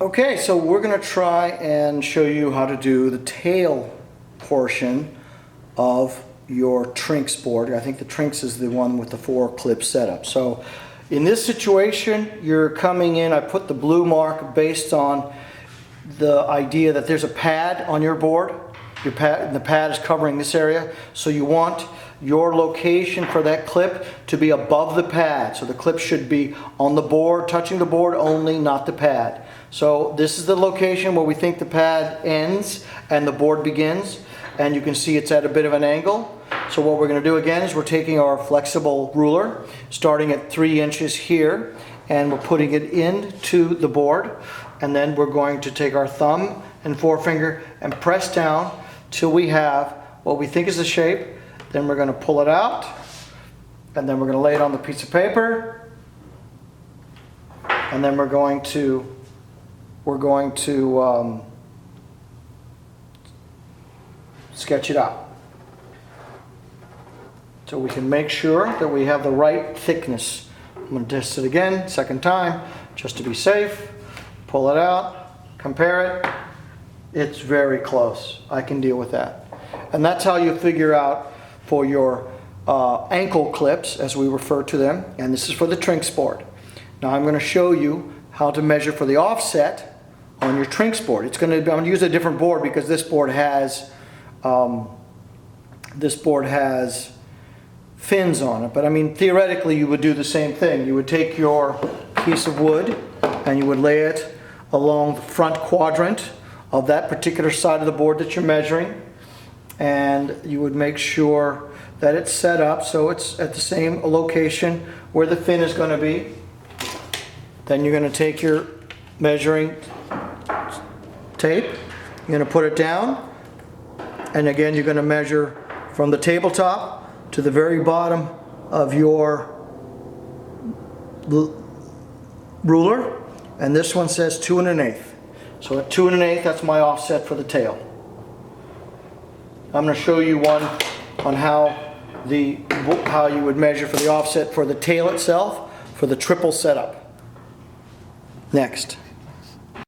Okay, so we're going to try and show you how to do the tail portion of your Trinx board. I think the Trinx is the one with the 4 clip setup. So in this situation, you're coming in, I put the blue mark based on the idea that there's a pad on your board. The pad is covering this area, so you want your location for that clip to be above the pad. So the clip should be on the board, touching the board only, not the pad. So this is the location where we think the pad ends and the board begins, and you can see it's at a bit of an angle. So what we're going to do again is we're taking our flexible ruler, starting at 3 inches here, and we're putting it into the board, and then we're going to take our thumb and forefinger and press down till we have what we think is the shape. Then we're going to pull it out, and then we're going to lay it on the piece of paper, and then we're going to sketch it out. So we can make sure that we have the right thickness. I'm going to test it again, second time, just to be safe. Pull it out, compare it. It's very close. I can deal with that. And that's how you figure out for your ankle clips, as we refer to them, and this is for the Trinx board. Now I'm going to show you how to measure for the offset on your Trinx board. I'm going to use a different board because this board has fins on it. But I mean, theoretically, you would do the same thing. You would take your piece of wood and you would lay it along the front quadrant of that particular side of the board that you're measuring, and you would make sure that it's set up so it's at the same location where the fin is going to be. Then you're going to take your measuring tape, you're going to put it down, and again you're going to measure from the tabletop to the very bottom of your ruler, and this one says 2 1/8. So at 2 1/8, that's my offset for the tail. I'm going to show you one on how you would measure for the offset for the tail itself for the triple setup. Next.